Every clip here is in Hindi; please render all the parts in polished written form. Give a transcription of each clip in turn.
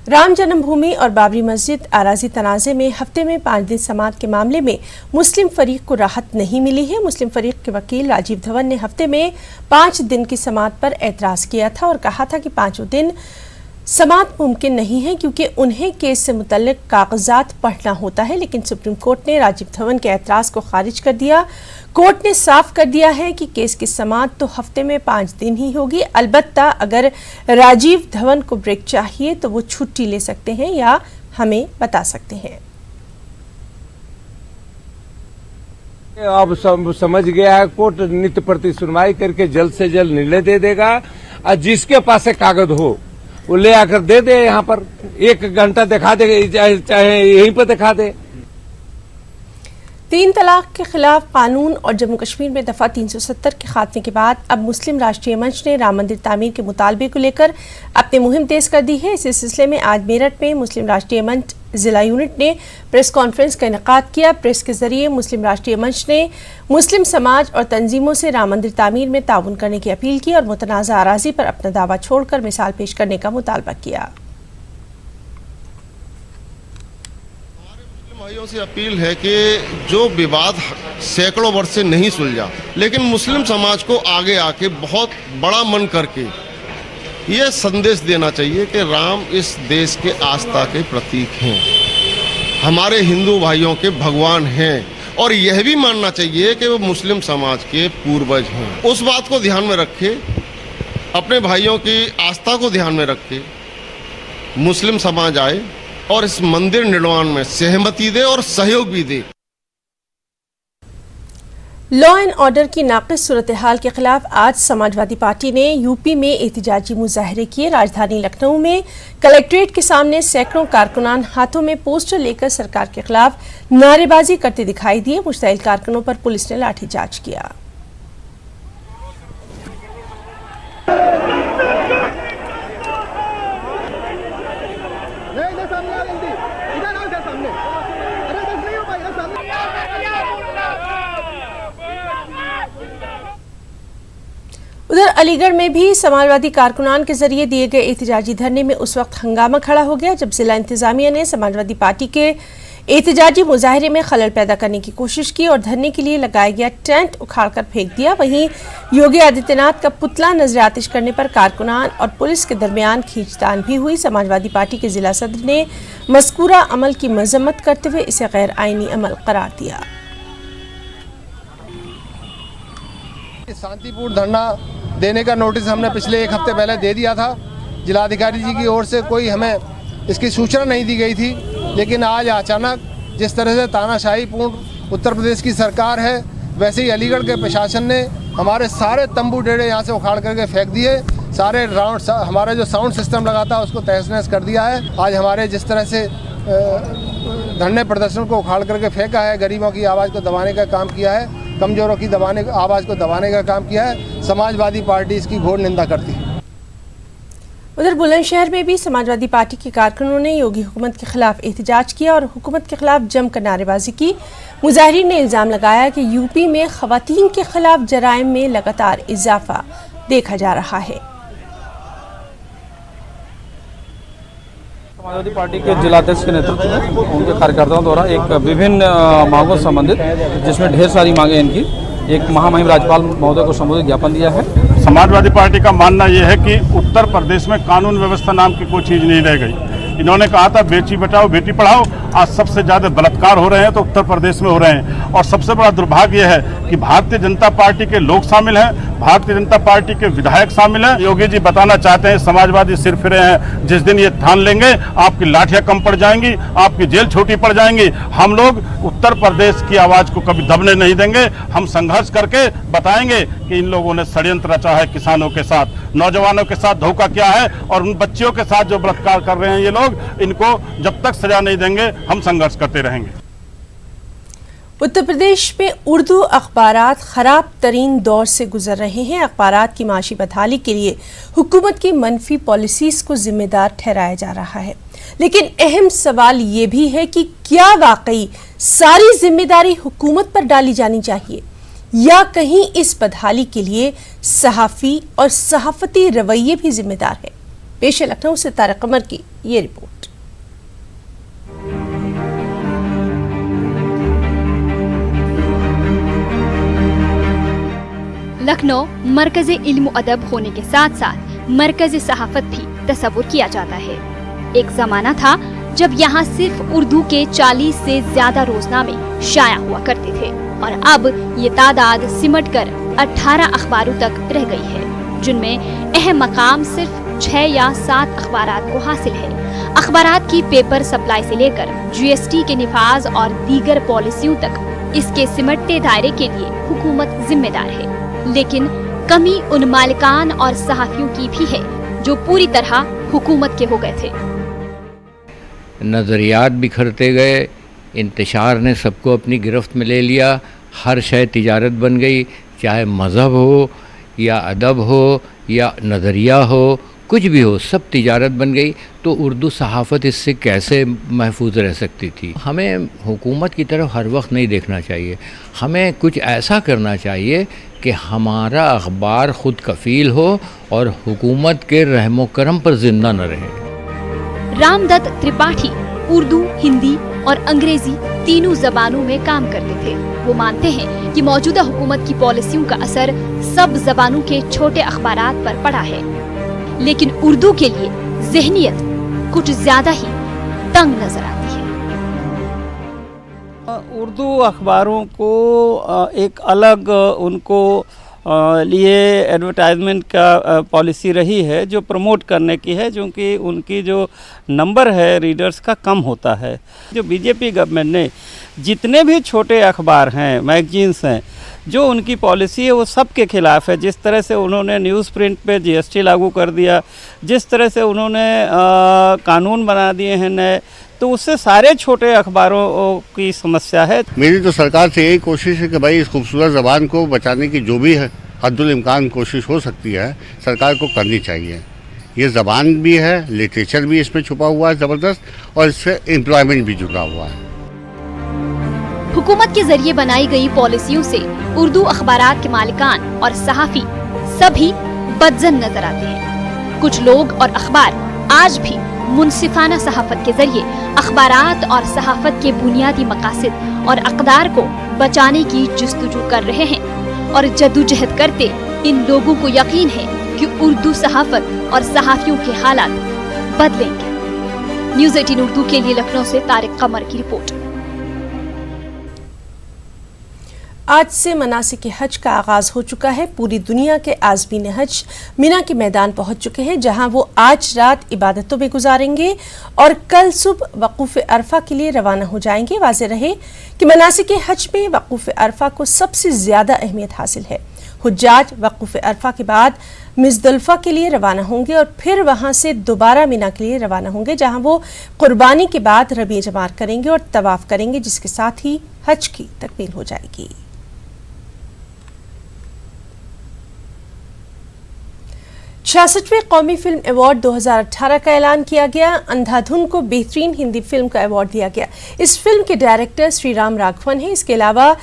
राम जन्मभूमि और बाबरी मस्जिद आराजी तनाज़े में हफ्ते में 5 दिन समाअत के मामले में मुस्लिम फरीक को राहत नहीं मिली है। मुस्लिम फरीक के वकील राजीव धवन ने हफ्ते में 5 दिन की समाअत पर एतराज़ किया था और कहा था कि 5 दिन समाअत मुमकिन नहीं है क्योंकि उन्हें केस से मुतल्लिक कागजात पढ़ना होता है, लेकिन सुप्रीम कोर्ट ने राजीव धवन के एतराज़ को खारिज कर दिया। कोर्ट ने साफ कर दिया है कि केस की समाअत तो हफ्ते में 5 दिन ही होगी। अलबत्ता अगर राजीव धवन को ब्रेक चाहिए तो वो छुट्टी ले सकते हैं या हमें बता सकते हैं। अब समझ गया है कोर्ट, नित्य प्रति सुनवाई करके जल्द से जल्द निर्णय दे देगा और जिसके पास कागज हो वो ले आकर दे दे। यहाँ पर 1 घंटा दिखा दे, चाहे यहीं पर दिखा दे। 3 तलाक के खिलाफ कानून और जम्मू कश्मीर में दफा 370 के खात्मे के बाद अब मुस्लिम राष्ट्रीय मंच ने राम मंदिर तामीर के मुतालबे को लेकर अपनी मुहिम तेज कर दी है। इसी सिलसिले में आज मेरठ में मुस्लिम राष्ट्रीय मंच जिला यूनिट ने प्रेस कॉन्फ्रेंस का इनेकाद किया। प्रेस के जरिए मुस्लिम राष्ट्रीय मंच ने मुस्लिम समाज और तंजीमों से राम मंदिर तामीर में ताउन करने की अपील की और मुतनाज़ा अराज़ी पर अपना दावा छोड़कर मिसाल पेश करने का मुतालबा किया। भाइयों से अपील है कि जो विवाद सैकड़ों वर्ष से नहीं सुलझा, लेकिन मुस्लिम समाज को आगे आके बहुत बड़ा मन करके ये संदेश देना चाहिए कि राम इस देश के आस्था के प्रतीक हैं, हमारे हिंदू भाइयों के भगवान हैं और यह भी मानना चाहिए कि वो मुस्लिम समाज के पूर्वज हैं। उस बात को ध्यान में रखे, अपने भाइयों की आस्था को ध्यान में रखे मुस्लिम समाज आए और इस मंदिर निर्माण में सहमति दे और सहयोग भी दे। लॉ एंड ऑर्डर की नाक़िस सूरत हाल के खिलाफ आज समाजवादी पार्टी ने यूपी में एहतजाजी मुजाहरे किए। राजधानी लखनऊ में कलेक्ट्रेट के सामने सैकड़ों कारकुनान हाथों में पोस्टर लेकर सरकार के खिलाफ नारेबाजी करते दिखाई दिए। मुश्तइल कारकुनों पर पुलिस ने लाठीचार्ज किया। उधर अलीगढ़ में भी समाजवादी कारकुनान के जरिए दिए गए एहतजाजी धरने में उस वक्त हंगामा खड़ा हो गया जब जिला इंतजामिया ने समाजवादी पार्टी के एहतजाजी मुजाहरे में खलल पैदा करने की कोशिश की और धरने के लिए लगाया गया टेंट उखाड़कर फेंक दिया। वहीं योगी आदित्यनाथ का पुतला नजर आतिश करने पर कारकुनान और पुलिस के दरमियान खींचतान भी हुई। समाजवादी पार्टी के जिला सदर ने मज़कूरा अमल की मजम्मत करते हुए इसे गैर आईनी अमल करार दिया। शांतिपूर्ण धरना देने का नोटिस हमने पिछले 1 हफ्ते पहले दे दिया था। जिलाधिकारी जी की ओर से कोई हमें इसकी सूचना नहीं दी गई थी, लेकिन आज अचानक जिस तरह से तानाशाही पूर्ण उत्तर प्रदेश की सरकार है, वैसे ही अलीगढ़ के प्रशासन ने हमारे सारे तंबू डेरे यहाँ से उखाड़ करके फेंक दिए। सारे राउंड हमारा जो साउंड सिस्टम लगा था उसको तहस नहस कर दिया है। आज हमारे जिस तरह से धरने प्रदर्शन को उखाड़ करके फेंका है, गरीबों की आवाज़ को दबाने का काम किया है, कमजोरों की आवाज़ को दबाने का काम किया है, समाजवादी पार्टी इसकी घोर निंदा करती है। उधर बुलंदशहर में भी समाजवादी पार्टी के कारकुनों ने योगी हुकूमत के खिलाफ एहतजाज किया और हुकूमत के खिलाफ जमकर नारेबाजी की। मुजाहिरीन ने इल्जाम लगाया कि यूपी में खवातीन के खिलाफ जराइम में लगातार इजाफा देखा जा रहा है। समाजवादी पार्टी के जिलाध्यक्ष के नेतृत्व में उनके कार्यकर्ताओं द्वारा एक विभिन्न मांगों से संबंधित, जिसमें ढेर सारी मांगे इनकी, एक महामहिम राज्यपाल महोदय को संबोधित ज्ञापन दिया है। समाजवादी पार्टी का मानना यह है कि उत्तर प्रदेश में कानून व्यवस्था नाम की कोई चीज नहीं रह गई। इन्होंने कहा था बेटी बचाओ बेटी पढ़ाओ, आज सबसे ज्यादा बलात्कार हो रहे हैं तो उत्तर प्रदेश में हो रहे हैं। और सबसे बड़ा दुर्भाग्य यह है कि भारतीय जनता पार्टी के लोग शामिल हैं, भारतीय जनता पार्टी के विधायक शामिल हैं। योगी जी बताना चाहते हैं समाजवादी सिर फिरे हैं, जिस दिन ये ठान लेंगे आपकी लाठियां कम पड़ जाएंगी, आपकी जेल छोटी पड़ जाएंगी। हम लोग उत्तर प्रदेश की आवाज को कभी दबने नहीं देंगे। हम संघर्ष करके बताएंगे कि इन लोगों ने षड्यंत्र रचा है, किसानों के साथ, नौजवानों के साथ धोखा किया है और उन बच्चियों के साथ जो बलात्कार कर रहे हैं ये लोग, इनको जब तक सजा नहीं देंगे हम संघर्ष करते रहेंगे। उत्तर प्रदेश में उर्दू अखबारात खराब तरीन दौर से गुजर रहे हैं। अखबारात की माशी बदहाली के लिए हुकूमत की मनफी पॉलिसीज को जिम्मेदार ठहराया जा रहा है, लेकिन अहम सवाल ये भी है कि क्या वाकई सारी जिम्मेदारी हुकूमत पर डाली जानी चाहिए या कहीं इस बदहाली के लिए सहाफ़ी और सहाफ़ती रवैये भी जिम्मेदार है। पेश है लखनऊ से तारिक कमर की ये रिपोर्ट। लखनऊ मरकज़ इल्म अदब होने के साथ साथ मरकज़ सहाफत भी तस्वुर किया जाता है। एक जमाना था जब यहाँ सिर्फ उर्दू के 40 से ज्यादा रोजनामे शाया हुआ करते थे और अब ये तादाद सिमट कर 18 अखबारों तक रह गई है, जिनमें अहम मकाम सिर्फ 6 या 7 अखबारात को हासिल है। अखबारात की पेपर सप्लाई से लेकर GST के निफाज और दीगर पॉलिसियों तक इसके सिमटते दायरे के लिए हुकूमत जिम्मेदार है, लेकिन कमी उन मालिकान और सहाफियों की भी है जो पूरी तरह हुकूमत के हो गए थे। नज़रियात बिखरते गए, इंतशार ने सबको अपनी गिरफ्त में ले लिया, हर शय तिजारत बन गई, चाहे मज़हब हो या अदब हो या नज़रिया हो, कुछ भी हो, सब तिजारत बन गई। तो उर्दू सहाफ़त इससे कैसे महफूज रह सकती थी? हमें हुकूमत की तरफ हर वक्त नहीं देखना चाहिए, हमें कुछ ऐसा करना चाहिए कि हमारा अखबार खुद कफ़ील हो और हुकूमत के रहमो करम पर जिंदा न रहे। रामदत्त त्रिपाठी उर्दू, हिंदी और अंग्रेजी तीनों जबानों में काम करते थे। वो मानते हैं कि मौजूदा हुकूमत की पॉलिसियों का असर सब जबानों के छोटे अखबारात पर पड़ा है, लेकिन उर्दू के लिए ज़हनियत कुछ ज्यादा ही तंग नजर आती है। उर्दू अखबारों को एक अलग उनको लिए एडवर्टाइजमेंट का पॉलिसी रही है जो प्रमोट करने की है, क्योंकि उनकी जो नंबर है रीडर्स का कम होता है। जो बीजेपी गवर्नमेंट ने जितने भी छोटे अखबार हैं, मैगजीन्स हैं, जो उनकी पॉलिसी है वो सब के ख़िलाफ़ है। जिस तरह से उन्होंने न्यूज़ प्रिंट पे GST लागू कर दिया, जिस तरह से उन्होंने कानून बना दिए हैं नए, तो उससे सारे छोटे अखबारों की समस्या है। मेरी तो सरकार से यही कोशिश है कि भाई इस खूबसूरत ज़बान को बचाने की जो भी है हद्दुल इम्कान कोशिश हो सकती है सरकार को करनी चाहिए। ये ज़बान भी है, लिटरेचर भी इसमें छुपा हुआ है ज़बरदस्त, और इससे एम्प्लॉयमेंट भी जुड़ा हुआ है। हुकूमत के जरिए बनाई गई पॉलिसियों से उर्दू अखबारात के मालिकान और सहाफ़ी सभी बदजन नजर आते हैं। कुछ लोग और अखबार आज भी मुनसिफाना सहाफत के जरिए अखबारात और सहाफत के बुनियादी मकासद और अक़दार को बचाने की जुस्तजू कर रहे हैं, और जद्दोजहद करते इन लोगों को यकीन है कि उर्दू सहाफत और सहाफियों के हालात बदलेंगे। न्यूज़ 18 उर्दू के लिए लखनऊ से तारिक कमर की रिपोर्ट। आज से मनासिक हज का आगाज हो चुका है। पूरी दुनिया के आज़मीन हज मिना के मैदान पहुंच चुके हैं, जहां वो आज रात इबादतों में गुजारेंगे और कल सुबह वक़ूफ़ अरफा के लिए रवाना हो जाएंगे। वाज़ेह रहे कि मनासिक हज में वक़ूफ़ अरफा को सबसे ज़्यादा अहमियत हासिल है। हुज्जाज वक़ूफ़ अरफा के बाद मुज़दलिफ़ा के लिए रवाना होंगे और फिर वहां से दोबारा मिना के लिए रवाना होंगे, जहां वो कुर्बानी के बाद रमी जमार करेंगे और तवाफ़ करेंगे, जिसके साथ ही हज की तकमील हो जाएगी। 66वें कौमी फिल्म अवार्ड 2018 का ऐलान किया गया। अंधाधुन को बेहतरीन हिंदी फिल्म का अवार्ड दिया गया। इस फिल्म के डायरेक्टर श्रीराम राघवन हैं। इसके अलावा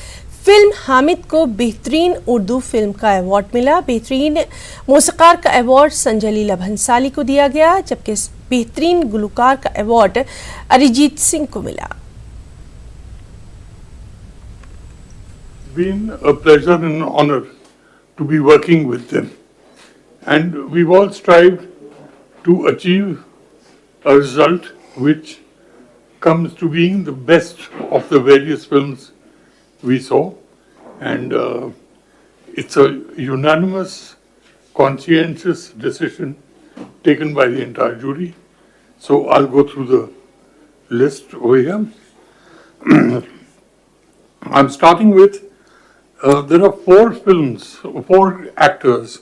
फिल्म हामिद को बेहतरीन उर्दू फिल्म का अवार्ड मिला। बेहतरीन मौसीक़ार का अवार्ड संजय लीला भंसाली को दिया गया, जबकि बेहतरीन गुलकार का अवार्ड अरिजीत सिंह को मिला। Been a pleasure and honor to be working with them. And we've all strived to achieve a result which comes to being the best of the various films we saw. And it's a unanimous, conscientious decision taken by the entire jury. So I'll go through the list over here. I'm starting with, there are 4 actors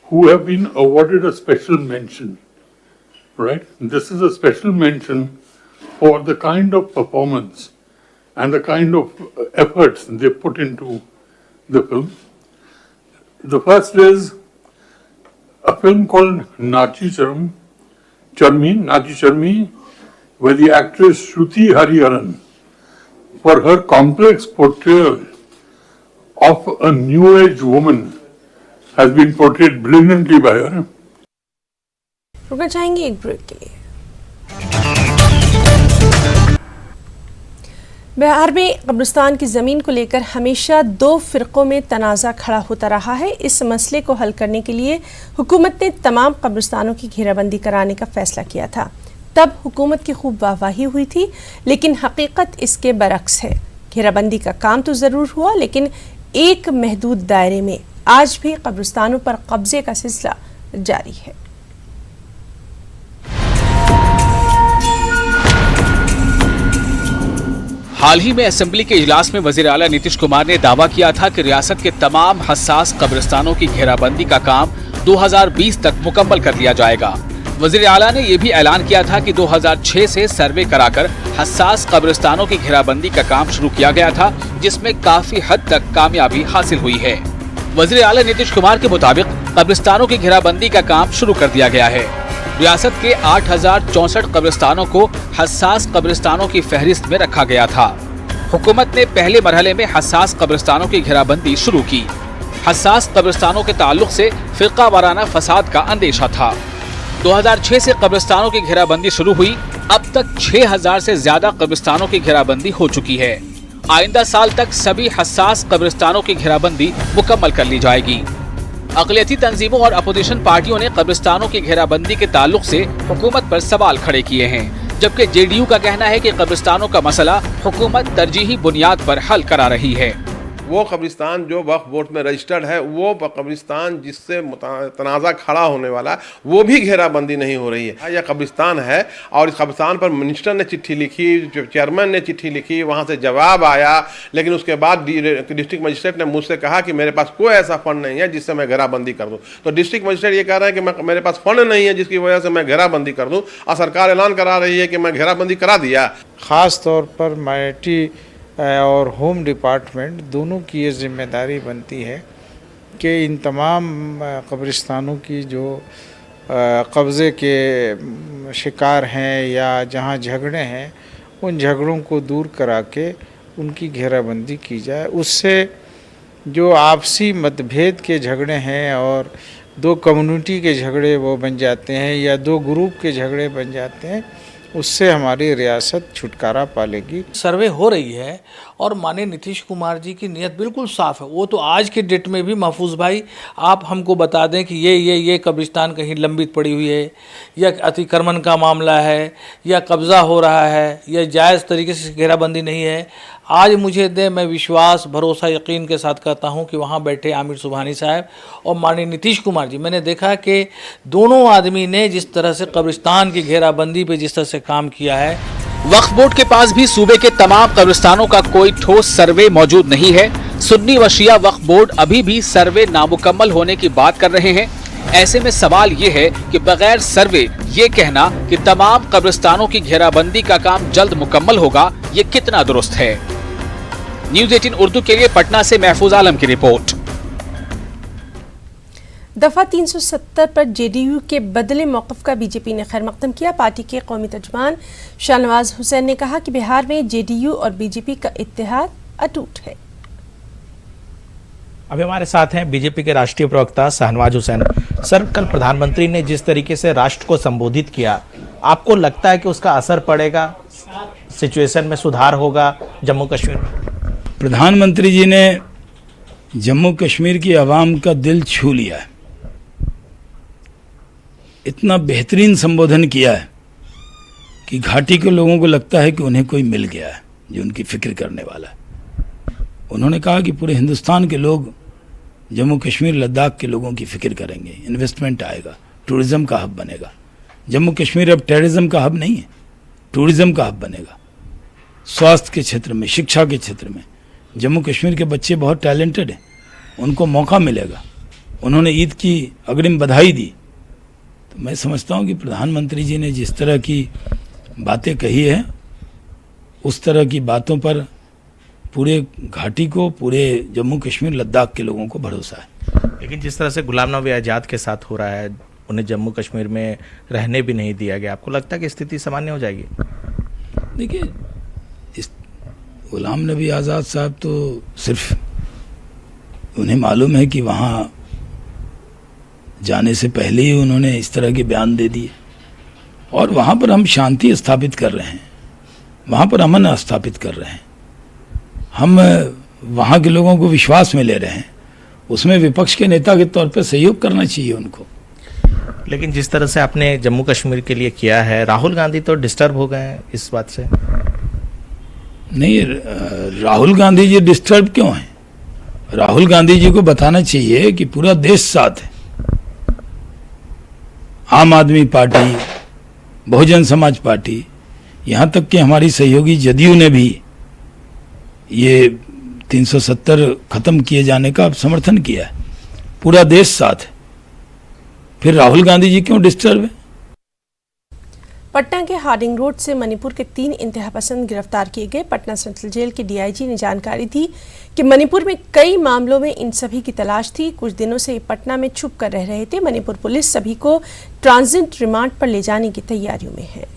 who have been awarded a special mention, right? This is a special mention for the kind of performance and the kind of efforts they put into the film. The first is a film called Nachi Charmi, where the actress Shruti Hariharan, for her complex portrayal of a new age woman, has been portrayed brilliantly by her. रुकना चाहेंगे एक ब्रेक के लिए। बिहार में कब्रिस्तान की ज़मीन को लेकर हमेशा दो फ़िरक़ों में तनाज़ा खड़ा होता रहा है। इस मसले को हल करने के लिए हुकूमत ने तमाम कब्रिस्तानों की घेराबंदी कराने का फ़ैसला किया था। तब हुकूमत की खूब वाहवाही हुई थी, लेकिन हकीकत इसके बरक्स है। घेराबंदी का काम तो ज़रूर हुआ, लेकिन एक महदूद दायरे में। आज भी कब्रिस्तानों पर कब्ज़े का सिलसिला जारी है। हाल ही में असेंबली के इजलास में वजीर आला नीतीश कुमार ने दावा किया था कि रियासत के तमाम हसास कब्रिस्तानों की घेराबंदी का काम 2020 तक मुकम्मल कर लिया जाएगा। वजीर आला ने यह भी ऐलान किया था कि 2006 से सर्वे कराकर हसास कब्रिस्तानों की घेराबंदी का काम शुरू किया गया था, जिसमें काफी हद तक कामयाबी हासिल हुई है। वजीर आला नीतीश कुमार के मुताबिक कब्रिस्तानों की घेराबंदी का काम शुरू कर दिया गया है। रियासत के 8064 कब्रिस्तानों को हसास कब्रिस्तानों की फहरिस्त में रखा गया था। हुकूमत ने पहले मरहले में हसास कब्रिस्तानों की घेराबंदी शुरू की। हसास कब्रिस्तानों के ताल्लुक से फिरका वाराना फसाद का अंदेशा था। 2006 से कब्रिस्तानों की घेराबंदी शुरू हुई। अब तक 6000 से ज्यादा कब्रिस्तानों की घेराबंदी हो चुकी है। आइंदा साल तक सभी हसास कब्रिस्तानों की घेराबंदी मुकम्मल कर ली जाएगी। अक़लियती तंजीमों और अपोजिशन पार्टियों ने कब्रिस्तानों की घेराबंदी के ताल्लुक से हुकूमत पर सवाल खड़े किए हैं, जबकि जेडीयू का कहना है कि कब्रिस्तानों का मसला हुकूमत तरजीही बुनियाद पर हल करा रही है। वो कब्रिस्तान जो वक्फ बोर्ड में रजिस्टर्ड है, वो कब्रिस्तान जिससे तनाज़ा खड़ा होने वाला, वो भी घेराबंदी नहीं हो रही है। यह कब्रिस्तान है और इस कब्रिस्तान पर मिनिस्टर ने चिट्ठी लिखी, चेयरमैन ने चिट्ठी लिखी, वहाँ से जवाब आया, लेकिन उसके बाद डिस्ट्रिक्ट मजिस्ट्रेट ने मुझसे कहा कि मेरे पास कोई ऐसा फंड नहीं है जिससे मैं घेराबंदी कर दूँ। तो डिस्ट्रिक्ट मजिस्ट्रेट ये कह रहे हैं कि मेरे पास फंड नहीं है जिसकी वजह से मैं घेराबंदी कर दूँ, और सरकार ऐलान करा रही है कि मैं घेराबंदी करा दिया। ख़ास तौर पर माइनॉरिटी और होम डिपार्टमेंट दोनों की ये जिम्मेदारी बनती है कि इन तमाम कब्रिस्तानों की जो कब्ज़े के शिकार हैं या जहां झगड़े हैं, उन झगड़ों को दूर करा के उनकी घेराबंदी की जाए। उससे जो आपसी मतभेद के झगड़े हैं और दो कम्युनिटी के झगड़े वो बन जाते हैं या दो ग्रुप के झगड़े बन जाते हैं, उससे हमारी रियासत छुटकारा पालेगी। सर्वे हो रही है और माननीय नीतीश कुमार जी की नीयत बिल्कुल साफ़ है। वो तो आज के डेट में भी महफूज भाई आप हमको बता दें कि ये कब्रिस्तान कहीं लंबित पड़ी हुई है, या अतिक्रमण का मामला है, या कब्ज़ा हो रहा है, या जायज़ तरीके से घेराबंदी नहीं है। आज मुझे दे, मैं विश्वास, भरोसा, यकीन के साथ कहता हूं कि वहां बैठे आमिर सुबहानी साहब और माननीय नीतीश कुमार जी, मैंने देखा कि दोनों आदमी ने जिस तरह से कब्रिस्तान की घेराबंदी पे जिस तरह से काम किया है। वक्फ बोर्ड के पास भी सूबे के तमाम कब्रिस्तानों का कोई ठोस सर्वे मौजूद नहीं है। सुन्नी व शिया वक्फ बोर्ड अभी भी सर्वे नामुकम्मल होने की बात कर रहे हैं। ऐसे में सवाल ये है कि बगैर सर्वे ये कहना कि तमाम कब्रिस्तानों की घेराबंदी का काम जल्द मुकम्मल होगा, ये कितना दुरुस्त है। न्यूज़ 18 उर्दू के लिए पटना से महफूज आलम की रिपोर्ट। दफा 370 पर जेडीयू के बदले मौक़िफ़ का बीजेपी ने खैर मक़दम किया। पार्टी के कौमी तर्जुमान शाहनवाज हुसैन ने कहा कि बिहार में जेडीयू और बीजेपी का इत्तेहाद अटूट है। अभी हमारे साथ हैं बीजेपी के राष्ट्रीय प्रवक्ता शाहनवाज हुसैन। सर, कल प्रधानमंत्री ने जिस तरीके से राष्ट्र को संबोधित किया, आपको लगता है कि उसका असर पड़ेगा, सिचुएशन में सुधार होगा जम्मू कश्मीर में? प्रधानमंत्री जी ने जम्मू कश्मीर की आवाम का दिल छू लिया है। इतना बेहतरीन संबोधन किया है कि घाटी के लोगों को लगता है कि उन्हें कोई मिल गया है जो उनकी फिक्र करने वाला है। उन्होंने कहा कि पूरे हिंदुस्तान के लोग जम्मू कश्मीर लद्दाख के लोगों की फिक्र करेंगे, इन्वेस्टमेंट आएगा, टूरिज्म का हब बनेगा। जम्मू कश्मीर अब टेररिज्म का हब नहीं है, टूरिज्म का हब बनेगा। स्वास्थ्य के क्षेत्र में, शिक्षा के क्षेत्र में जम्मू कश्मीर के बच्चे बहुत टैलेंटेड हैं, उनको मौका मिलेगा। उन्होंने ईद की अग्रिम बधाई दी। तो मैं समझता हूँ कि प्रधानमंत्री जी ने जिस तरह की बातें कही है, उस तरह की बातों पर पूरे घाटी को, पूरे जम्मू कश्मीर लद्दाख के लोगों को भरोसा है। लेकिन जिस तरह से गुलाम नबी आज़ाद के साथ हो रहा है, उन्हें जम्मू कश्मीर में रहने भी नहीं दिया गया, आपको लगता है कि स्थिति सामान्य हो जाएगी? देखिए, इस गुलाम नबी आज़ाद साहब तो सिर्फ उन्हें मालूम है कि वहाँ जाने से पहले ही उन्होंने इस तरह के बयान दे दिए, और वहाँ पर हम शांति स्थापित कर रहे हैं, वहाँ पर अमन स्थापित कर रहे हैं। हम वहाँ के लोगों को विश्वास में ले रहे हैं, उसमें विपक्ष के नेता के तौर पर सहयोग करना चाहिए उनको। लेकिन जिस तरह से आपने जम्मू कश्मीर के लिए किया है, राहुल गांधी तो डिस्टर्ब हो गए हैं इस बात से। नहीं, राहुल गांधी जी डिस्टर्ब क्यों हैं? राहुल गांधी जी को बताना चाहिए कि पूरा देश साथ है। आम आदमी पार्टी, बहुजन समाज पार्टी, यहाँ तक कि हमारी सहयोगी जदयू ने भी ये 370 खत्म किए जाने का समर्थन किया है। पूरा देश साथ है, फिर राहुल गांधी जी क्यों डिस्टर्ब है? पटना के हार्डिंग रोड से मणिपुर के 3 इंतहापसंद गिरफ्तार किए गए। पटना सेंट्रल जेल के डीआईजी ने जानकारी दी कि मणिपुर में कई मामलों में इन सभी की तलाश थी। कुछ दिनों से ये पटना में छुप कर रह रहे थे। मणिपुर पुलिस सभी को ट्रांजिट रिमांड पर ले जाने की तैयारियों में है।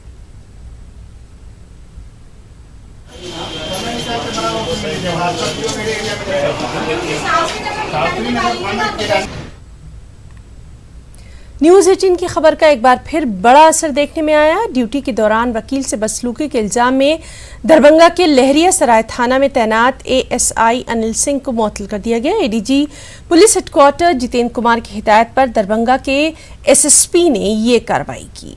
न्यूज़ 18 की खबर का एक बार फिर बड़ा असर देखने में आया। ड्यूटी के दौरान वकील से बदसलूकी के इल्जाम में दरभंगा के लहरिया सराय थाना में तैनात एएसआई अनिल सिंह को मुअत्तल कर दिया गया। ADG police headquarter Jitendra Kumar की हिदायत पर दरभंगा के एसएसपी ने ये कार्रवाई की।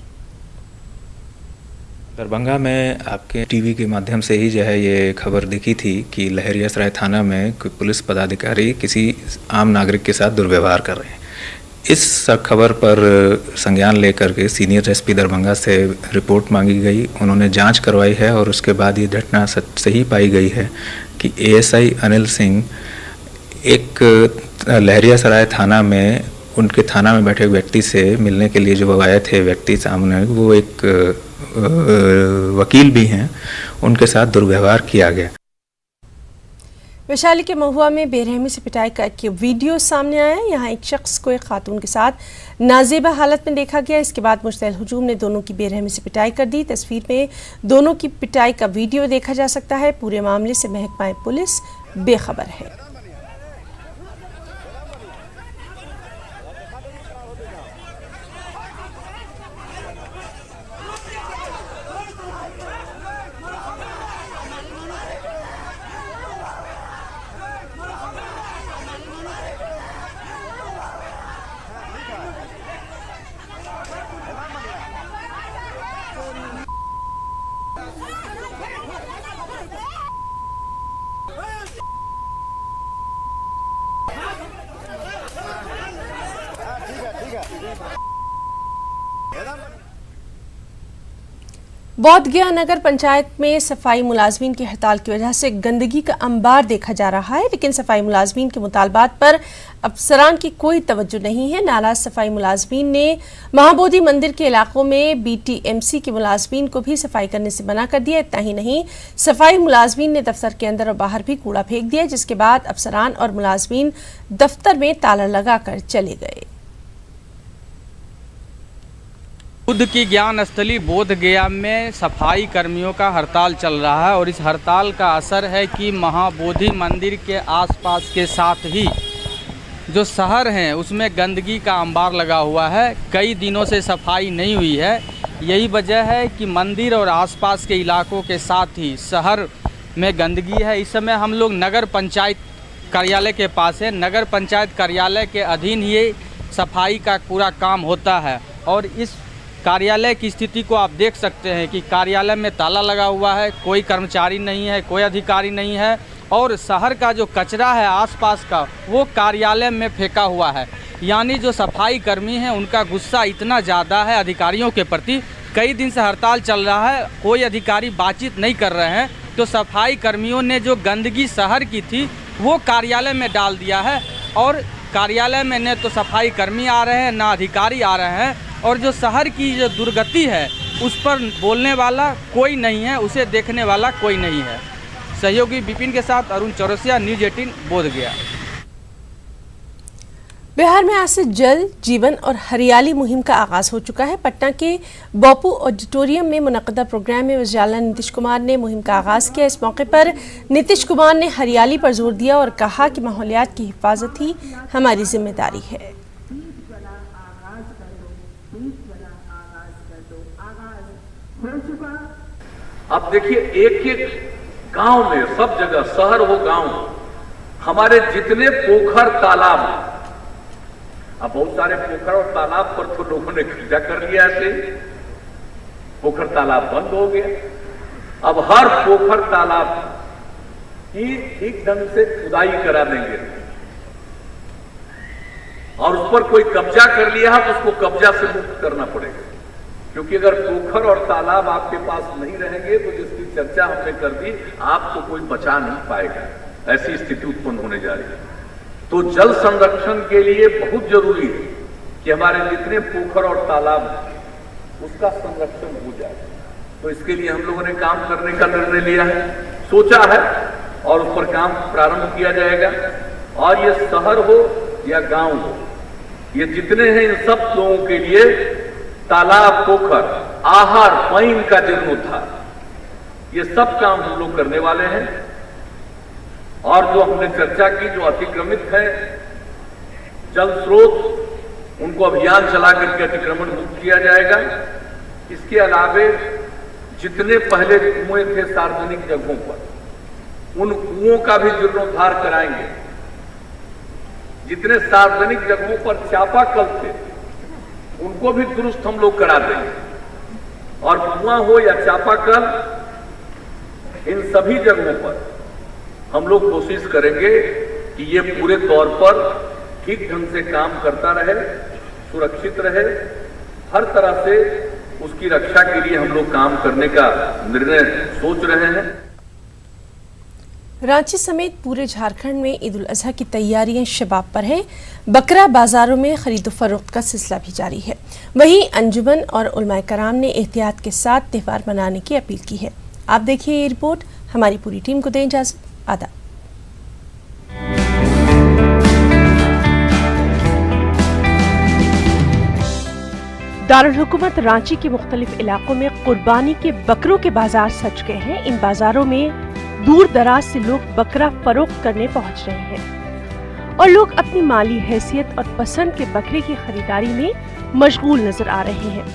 दरभंगा में आपके टीवी के माध्यम से ही जो है ये खबर देखी थी कि लहरिया सराय थाना में पुलिस पदाधिकारी किसी आम नागरिक के साथ दुर्व्यवहार कर रहे हैं। इस खबर पर संज्ञान लेकर के सीनियर एसपी दरभंगा से रिपोर्ट मांगी गई। उन्होंने जांच करवाई है और उसके बाद ये घटना सही पाई गई है कि एएसआई अनिल सिंह एक लहरिया सराय थाना में उनके थाना में बैठे व्यक्ति से मिलने के लिए जो आए थे व्यक्ति सामने, वो एक वकील भी हैं, उनके साथ दुर्व्यवहार किया गया। वैशाली के महुआ में बेरहमी से पिटाई का एक वीडियो सामने आया। यहाँ एक शख्स को एक खातून के साथ नाजेबा हालत में देखा गया। इसके बाद मुश्तइल हुजूम ने दोनों की बेरहमी से पिटाई कर दी। तस्वीर में दोनों की पिटाई का वीडियो देखा जा सकता है। पूरे मामले से महकमा पुलिस बेखबर है। बोधगया नगर पंचायत में सफाई मुलाजमीन की हड़ताल की वजह से गंदगी का अंबार देखा जा रहा है, लेकिन सफाई मुलाजमीन के मुतालबात पर अफसरान की कोई तवज्जो नहीं है। नाराज सफाई मुलाजमीन ने महाबोधि मंदिर के इलाकों में बीटीएमसी के मुलाजमीन को भी सफाई करने से मना कर दिया। इतना ही नहीं, सफाई मुलाजमीन ने दफ्तर के अंदर और बाहर भी कूड़ा फेंक दिया, जिसके बाद अफसरान और मुलाजमीन दफ्तर में ताला लगाकर चले गए। बुद्ध की ज्ञान स्थली बोध गया में सफाई कर्मियों का हड़ताल चल रहा है और इस हड़ताल का असर है कि महाबोधि मंदिर के आसपास के साथ ही जो शहर हैं उसमें गंदगी का अंबार लगा हुआ है। कई दिनों से सफाई नहीं हुई है। यही वजह है कि मंदिर और आसपास के इलाकों के साथ ही शहर में गंदगी है। इस समय हम लोग नगर पंचायत कार्यालय के पास है। नगर पंचायत कार्यालय के अधीन ही सफाई का पूरा काम होता है और इस कार्यालय की स्थिति को आप देख सकते हैं कि कार्यालय में ताला लगा हुआ है, कोई कर्मचारी नहीं है, कोई अधिकारी नहीं है और शहर का जो कचरा है आसपास का वो कार्यालय में फेंका हुआ है। यानी जो सफाई कर्मी हैं उनका गुस्सा इतना ज़्यादा है अधिकारियों के प्रति। कई दिन से हड़ताल चल रहा है, कोई अधिकारी बातचीत नहीं कर रहे हैं, तो सफाई कर्मियों ने जो गंदगी शहर की थी वो कार्यालय में डाल दिया है और कार्यालय में न तो सफाई कर्मी आ रहे हैं ना अधिकारी आ रहे हैं और जो शहर की जो दुर्गति है उस पर बोलने वाला कोई नहीं है, उसे देखने वाला कोई नहीं है। सहयोगी विपिन के साथ अरुण चौरसिया, न्यूज़ 18 बोधगया। बिहार में आज से जल जीवन और हरियाली मुहिम का आगाज हो चुका है। पटना के बापू ऑडिटोरियम में मुनक्कदा प्रोग्राम में वज़ीर-ए-आला नीतीश कुमार ने मुहिम का आगाज किया। इस मौके पर नीतीश कुमार ने हरियाली पर जोर दिया और कहा कि माहौलियात की हिफाजत ही हमारी जिम्मेदारी है। अब देखिए एक एक गांव में सब जगह, शहर हो गांव, हमारे जितने पोखर तालाब, अब बहुत सारे पोखर और तालाब पर तो लोगों ने कब्जा कर लिया, ऐसे पोखर तालाब बंद हो गया। अब हर पोखर तालाब की ठीक ढंग से खुदाई करा देंगे और उस पर कोई कब्जा कर लिया है तो उसको कब्जा से मुक्त करना पड़ेगा, क्योंकि अगर पोखर और तालाब आपके पास नहीं रहेंगे तो जिसकी चर्चा हमने कर दी, आपको कोई बचा नहीं पाएगा। ऐसी स्थिति उत्पन्न होने जा रही है। तो जल संरक्षण के लिए बहुत जरूरी है कि हमारे जितने पोखर और तालाब हैं उसका संरक्षण हो जाए। तो इसके लिए हम लोगों ने काम करने का निर्णय लिया है, सोचा है और उस पर काम प्रारंभ किया जाएगा। और ये शहर हो या गांव हो, ये जितने हैं इन सब लोगों के लिए तालाब, पोखर, आहार, पानी का जीर्णोद्धार, ये सब काम हम लोग करने वाले हैं। और जो हमने चर्चा की, जो अतिक्रमित है जल स्रोत, उनको अभियान चला करके अतिक्रमण मुक्त किया जाएगा। इसके अलावे जितने पहले कुएं थे सार्वजनिक जगहों पर, उन कुओं का भी जीर्णोद्धार कराएंगे। जितने सार्वजनिक जगहों पर चापाकल थे उनको भी दुरुस्त हम लोग करा देंगे। और कुआं हो या चापाकल, इन सभी जगहों पर हम लोग कोशिश करेंगे कि ये पूरे तौर पर ठीक ढंग से काम करता रहे, सुरक्षित रहे। हर तरह से उसकी रक्षा के लिए हम लोग काम करने का निर्णय सोच रहे हैं। रांची समेत पूरे झारखंड में ईद उल अजहा की तैयारियां शबाब पर हैं। बकरा बाजारों में खरीदो फरोख्त का सिलसिला भी जारी है। वहीं अंजुमन और उलमाए कराम ने एहतियात के साथ त्यौहार मनाने की अपील की है। आप देखिए ये रिपोर्ट। हमारी पूरी टीम को दें इजाजत। आदाब। दारुल हुकूमत रांची के मुख्तलिफ इलाकों में कुर्बानी के बकरों के बाजार सज गए हैं। इन बाजारों में दूर दराज से लोग बकरा फरोख्त करने पहुंच रहे हैं और लोग अपनी माली हैसियत और पसंद के बकरे की खरीदारी में मशगूल नजर आ रहे हैं।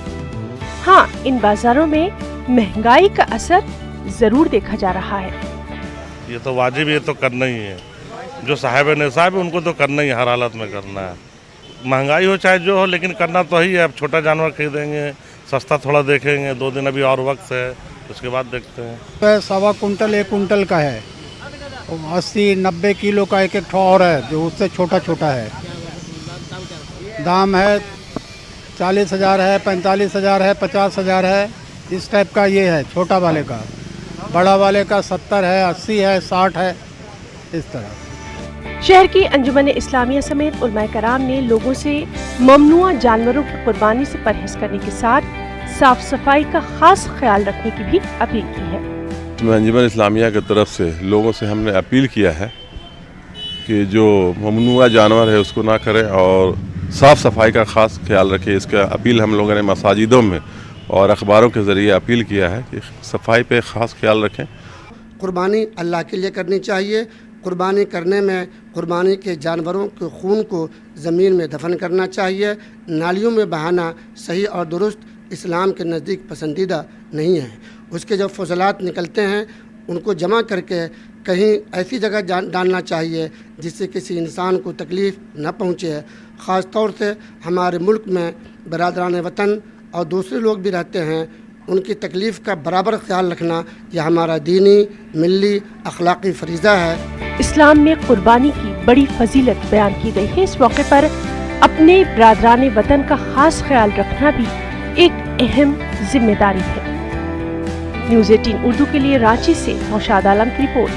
हाँ, इन बाजारों में महंगाई का असर जरूर देखा जा रहा है। ये तो वाजिब, ये तो करना ही है। जो साहिब निसाब है उनको तो करना ही, हर हालत में करना है। महंगाई हो चाहे जो हो, लेकिन करना तो ही है। अब छोटा जानवर खरीदेंगे, सस्ता थोड़ा देखेंगे, 2 दिन अभी और वक्त है, उसके बाद देखते हैं। 1.25 कुंटल 1 कुंटल का है, 80-90 किलो का एक ठो और है जो उससे छोटा छोटा है। दाम है 40,000 है, 45,000 है, 50,000 है, इस टाइप का ये है छोटा वाले का। बड़ा वाले का 70 है, 80 है, 60 है, इस तरह। शहर की अंजुमन इस्लामिया समेत उलमाए कराम ने लोगों से ममनुआ जानवरों की कुर्बानी से परहेज करने के साथ साफ सफाई का खास ख्याल रखने की भी अपील की है। अंजुमन इस्लामिया की तरफ से लोगों से हमने अपील किया है कि जो ममनुआ जानवर है उसको ना करें और साफ सफाई का खास ख्याल रखें। इसका अपील हम लोगों ने मसाजिदों में और अखबारों के ज़रिए अपील किया है कि सफाई पे ख़ास ख्याल रखें। कुर्बानी अल्लाह के लिए करनी चाहिए। कुर्बानी करने में कुर्बानी के जानवरों के खून को ज़मीन में दफन करना चाहिए। नालियों में बहाना सही और दुरुस्त इस्लाम के नज़दीक पसंदीदा नहीं है। उसके जब फजलात निकलते हैं उनको जमा करके कहीं ऐसी जगह डालना चाहिए जिससे किसी इंसान को तकलीफ़ न पहुँचे। ख़ास तौर से हमारे मुल्क में बरादरान वतन और दूसरे लोग भी रहते हैं, उनकी तकलीफ़ का बराबर ख्याल रखना यह हमारा दीनी, मिल्ली, अखलाकी फरीज़ा है। इस्लाम में कुर्बानी की बड़ी फजीलत बयान की गई है। इस मौके पर अपने बरादरान वतन का खास ख्याल रखना भी एक अहम जिम्मेदारी है। न्यूज़ 18 उर्दू के लिए रांची से नौशाद आलम की रिपोर्ट।